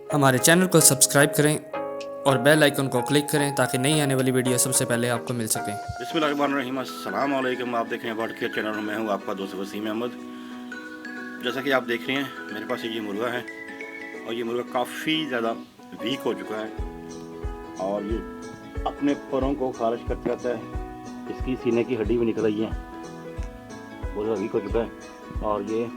हमारे चैनल को सब्सक्राइब करें और बेल आइकन को क्लिक करें ताकि नई आने वाली वीडियो सबसे पहले आपको मिल सके। बिस्मिल्लाहिर्रहमानिर्रहीम, अस्सलाम वालेकुम। आप देख रहे हैं बर्ड केयर चैनल। मैं हूं आपका दोस्त वसीम अहमद। जैसा कि आप देख रहे हैं मेरे पास ये मुर्गा है और ये मुर्गा काफ़ी ज़्यादा वीक हो चुका है और ये अपने परों को खारिज करता रहता है। इसकी सीने की हड्डी भी निकल आई है, बहुत ज़्यादा वीक हो चुका है और ये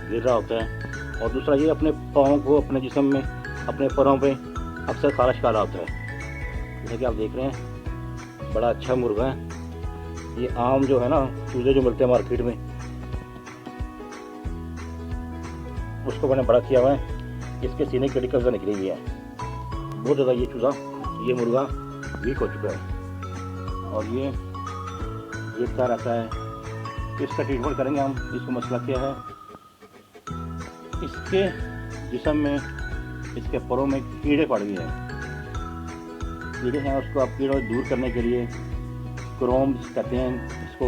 गिर रहा होता है। और दूसरा ये अपने पाँव को अपने जिस्म में अपने परों पे अक्सर खारिज कर रहा होता है। जैसा कि आप देख रहे हैं बड़ा अच्छा मुर्गा है। ये आम जो है ना चूजे जो मिलते हैं मार्केट में उसको मैंने बड़ा किया हुआ है। इसके सीने की हड्डी कब्जा निकली हुई है, बहुत ज़्यादा ये चूजा ये मुर्गा वीक हो चुका है और ये क्या रहता है। इसका ट्रीटमेंट करेंगे हम। इसको मसला क्या है, इसके जिस्म में इसके परों में कीड़े पड़ गए हैं। कीड़े हैं, उसको आप कीड़ों दूर करने के लिए क्रोम कहते हैं इसको,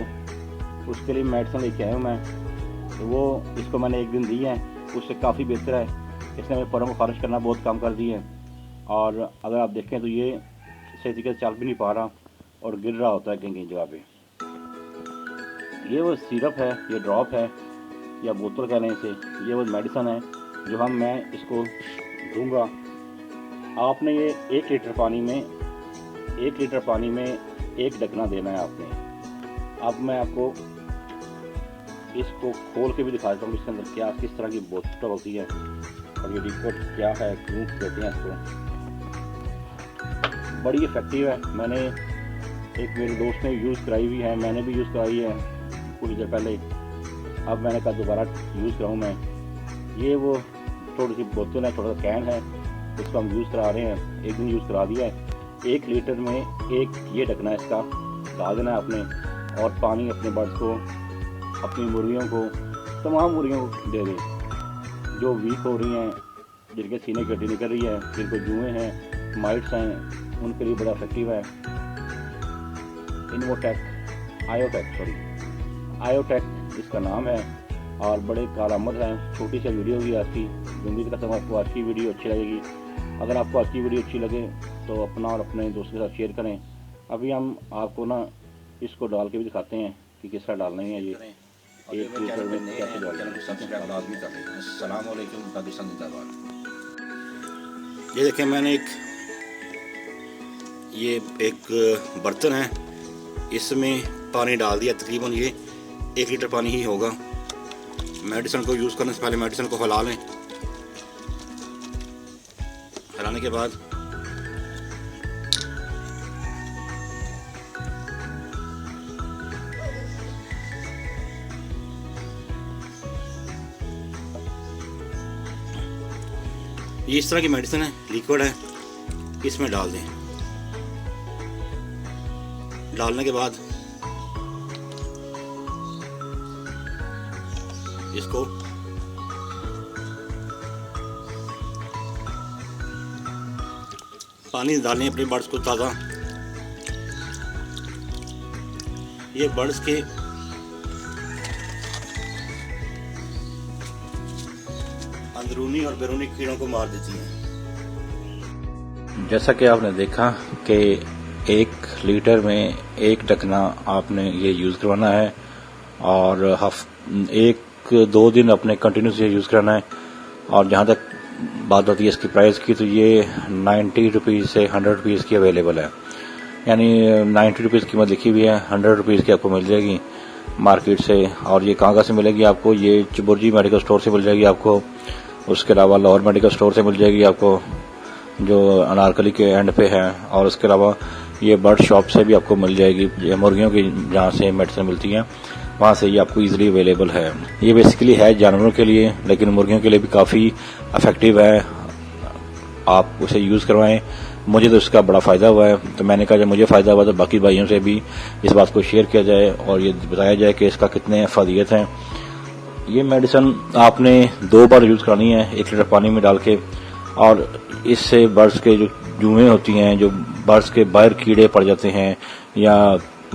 उसके लिए मेडिसिन लेके आया हूँ मैं। तो वो इसको मैंने एक दिन दी है, उससे काफ़ी बेहतर है। इसने मेरे परों को खारिज करना बहुत कम कर दी है और अगर आप देखें तो ये सही तरीके से चल भी नहीं पा रहा और गिर रहा होता है कहीं कहीं जगह पे। ये वो सिरप है, ये ड्रॉप है या बोतल कहने से, ये वो मेडिसिन है जो मैं इसको दूंगा। आपने ये 1 लीटर पानी में 1 ढकना देना है आपने। अब मैं आपको इसको खोल के भी दिखा देता हूँ इसके अंदर क्या किस तरह की बोतल होती है और ये लिक्विड क्या है, क्यों देते हैं इसको। बड़ी इफेक्टिव है। मैंने एक मेरे दोस्त ने यूज़ कराई हुई है, मैंने भी यूज़ कराई है कुछ देर पहले। अब मैंने कहा दोबारा यूज़ कराऊँ मैं। ये वो थोड़ी सी बोतल है, थोड़ा सा कैन है, इसको हम यूज़ करा रहे हैं। एक दिन यूज़ करा दिया है। 1 लीटर में 1 ये ढकना है इसका डाल देना है आपने और पानी अपने बर्ड्स को, अपनी मुर्गियों को, तमाम मुर्गियों को दे दें जो वीक हो रही हैं, जिनके सीने की हड्डी निकल रही है, जिनको जुएँ हैं, माइट्स हैं, उनके लिए बड़ा इफेक्टिव है। आयोटेक इसका नाम है और बड़े कारआमद है। छोटी सी वीडियो भी आज की, उम्मीद करता हूँ आपको आज की वीडियो अच्छी लगेगी। अगर आपको आज की वीडियो अच्छी लगे तो अपना और अपने दोस्तों के साथ शेयर करें। अभी हम आपको ना इसको डाल के भी दिखाते हैं कि किस तरह डालना है। ये एक लीटर में कैसे डालना है। ये देखें, मैंने एक बर्तन है, इसमें पानी डाल दिया। तकरीबन ये 1 लीटर पानी ही होगा। मेडिसिन को यूज़ करने से पहले मेडिसिन को हिला लें। हिलाने के बाद ये इस तरह की मेडिसिन है, लिक्विड है, इसमें डाल दें। डालने के बाद इसको पानी डालें अपने बर्ड्स को ताज़ा। ये बर्ड्स के अंदरूनी और बैरूनी कीड़ों को मार देती हैं। जैसा कि आपने देखा कि 1 लीटर में 1 ढकना आपने ये यूज़ करवाना है और 1-2 दिन अपने कंटिन्यूस ये यूज़ करना है। और जहाँ तक बात होती है इसकी प्राइस की, तो ये 90 रुपीज़ से 100 रुपीज़ की अवेलेबल है। यानी 90 रुपीज़ कीमत लिखी हुई है, 100 रुपीज़ की आपको मिल जाएगी मार्केट से। और ये कहाँ से मिलेगी आपको? ये चुबुर्जी मेडिकल स्टोर से मिल जाएगी आपको। उसके अलावा लाहौर मेडिकल स्टोर से मिल जाएगी आपको जो अनारकली के एंड पे है। और उसके अलावा ये बर्ड शॉप से भी आपको मिल जाएगी, मुर्गियों की जहाँ से मेडिसिन मिलती हैं वहाँ से ये आपको इजीली अवेलेबल है। ये बेसिकली है जानवरों के लिए, लेकिन मुर्गियों के लिए भी काफ़ी इफेक्टिव है। आप उसे यूज़ करवाएं। मुझे तो इसका बड़ा फ़ायदा हुआ है, तो मैंने कहा जब मुझे फ़ायदा हुआ तो बाकी भाइयों से भी इस बात को शेयर किया जाए और ये बताया जाए कि इसका कितने फ़ायदे हैं। ये मेडिसिन आपने 2 बार यूज़ करानी है 1 लीटर पानी में डाल के। और इससे बर्ड्स के जो जुएँ होती हैं, जो बर्ड्स के बाहर कीड़े पड़ जाते हैं या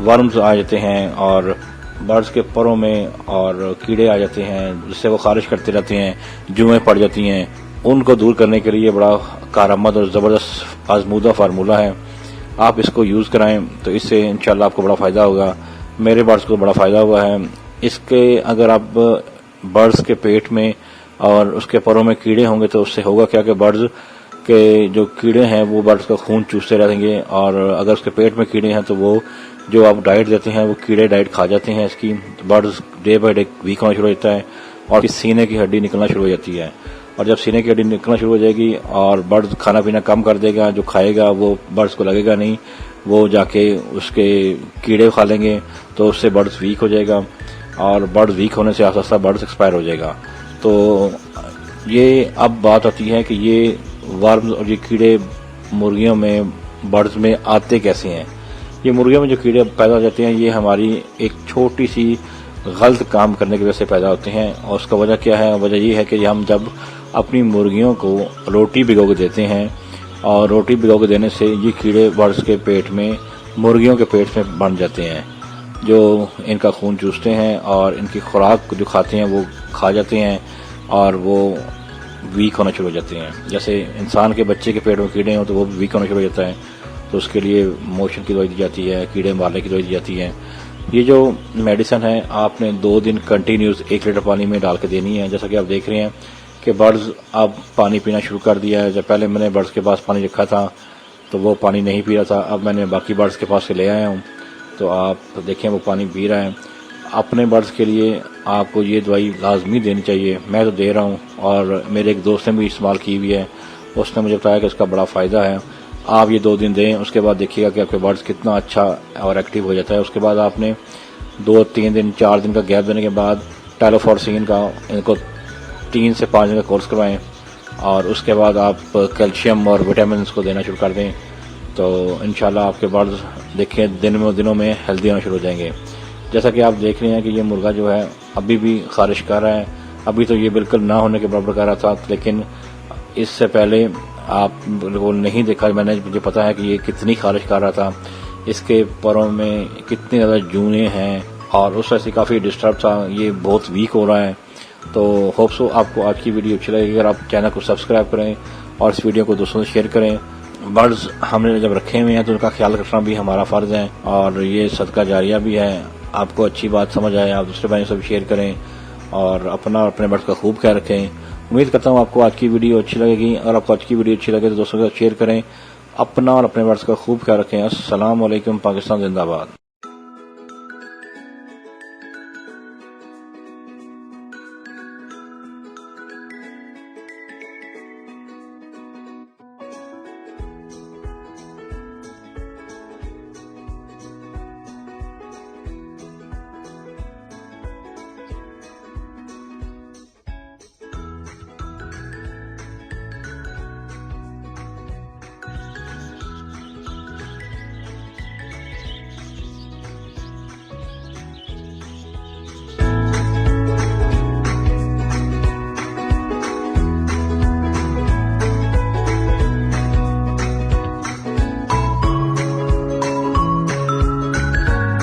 वर्म्स आ जाते हैं और बर्ड्स के परों में और कीड़े आ जाते हैं जिससे वो खारिश करते रहते हैं, जुएं पड़ जाती हैं, उनको दूर करने के लिए बड़ा कारआमद और ज़बरदस्त आजमूदा फार्मूला है। आप इसको यूज़ कराएं तो इससे इंशाल्लाह आपको बड़ा फ़ायदा होगा। मेरे बर्ड्स को बड़ा फ़ायदा हुआ है इसके। अगर आप बर्ड्स के पेट में और उसके परों में कीड़े होंगे तो उससे होगा क्या कि बर्ड्स के जो कीड़े हैं वो बर्ड्स का खून चूसते रहेंगे, और अगर उसके पेट में कीड़े हैं तो वो जो आप डाइट देते हैं वो कीड़े डाइट खा जाते हैं इसकी। Birds day by day weak होना शुरू हो जाता है और सीने की हड्डी निकलना शुरू हो जाती है, और जब सीने की हड्डी निकलना शुरू हो जाएगी और बर्ड्स खाना पीना कम कर देगा, जो खाएगा वो बर्ड्स को लगेगा नहीं, वो जाके उसके कीड़े खा लेंगे, तो उससे बर्ड्स वीक हो जाएगा, और बर्ड्स वीक होने से आस्ता आस्ता बर्ड्स एक्सपायर हो जाएगा। तो ये अब बात आती है कि ये वर्म्स और ये कीड़े मुर्गियों में बर्ड्स में आते कैसे हैं। ये मुर्गियों में जो कीड़े पैदा हो जाते हैं ये हमारी एक छोटी सी गलत काम करने की वजह से पैदा होते हैं, और उसका वजह क्या है? वजह ये है कि हम जब अपनी मुर्गियों को रोटी भिगो के देते हैं, और रोटी भिगो के देने से ये कीड़े बर्ड्स के पेट में, मुर्गियों के पेट में बन जाते हैं, जो इनका खून चूसते हैं और इनकी खुराक जो खाते हैं वो खा जाते हैं, और वो वीक होना शुरू हो जाते हैं। जैसे इंसान के बच्चे के पेट में कीड़े हों तो वो भी वीक होना शुरू हो जाता है, तो उसके लिए मोशन की दवाई दी जाती है, कीड़े मारने की दवाई दी जाती है। ये जो मेडिसिन है आपने 2 दिन कंटिन्यूस 1 लीटर पानी में डाल के देनी है। जैसा कि आप देख रहे हैं कि बर्ड्स अब पानी पीना शुरू कर दिया है। जब पहले मैंने बर्ड्स के पास पानी रखा था तो वो पानी नहीं पी रहा था, अब मैंने बाकी बर्ड्स के पास से ले आया हूँ, तो आप देखें वो पानी पी रहा है। अपने बर्ड्स के लिए आपको ये दवाई लाजमी देनी चाहिए। मैं तो दे रहा हूँ, और मेरे एक दोस्त ने भी इस्तेमाल की हुई है, उसने मुझे बताया कि इसका बड़ा फ़ायदा है। आप ये 2 दिन दें, उसके बाद देखिएगा कि आपके बर्ड्स कितना अच्छा और एक्टिव हो जाता है। उसके बाद आपने 2-3 दिन 4 दिन का गैप देने के बाद टाइलोफॉर्सिन का इनको 3 से 5 दिन का कोर्स करवाएं, और उसके बाद आप कैल्शियम और विटामिन को देना शुरू कर दें, तो इंशाल्लाह आपके बर्ड्स देखें दिनों में हेल्दी होना शुरू हो जाएंगे। जैसा कि आप देख रहे हैं कि ये मुर्गा जो है अभी भी खारिश कर रहा है। अभी तो ये बिल्कुल ना होने के बराबर कर रहा था, लेकिन इससे पहले आप बिल्कुल नहीं देखा, मुझे पता है कि ये कितनी खारिश कर रहा था। इसके परों में कितनी ज़्यादा जूने हैं, और उस वजह से काफ़ी डिस्टर्ब था, ये बहुत वीक हो रहा है। तो होप सो आपको आज की वीडियो अच्छी लगेगी। अगर आप चैनल को सब्सक्राइब करें और इस वीडियो को दोस्तों से शेयर करें। बर्ड्स हमने जब रखे हुए हैं तो उनका ख्याल रखना भी हमारा फ़र्ज़ है, और ये सदका जारिया भी है। आपको अच्छी बात समझ आए आप दूसरे भाइयों से भी शेयर करें, और अपना और अपने बर्ड्स का खूब ख्याल रखें। उम्मीद करता हूँ आपको आज की वीडियो अच्छी लगेगी, और आपको आज की वीडियो अच्छी लगे तो दोस्तों के साथ शेयर करें। अपना और अपने बर्ड्स का खूब ख्याल रखें। अस्सलाम वालेकुम। पाकिस्तान जिंदाबाद।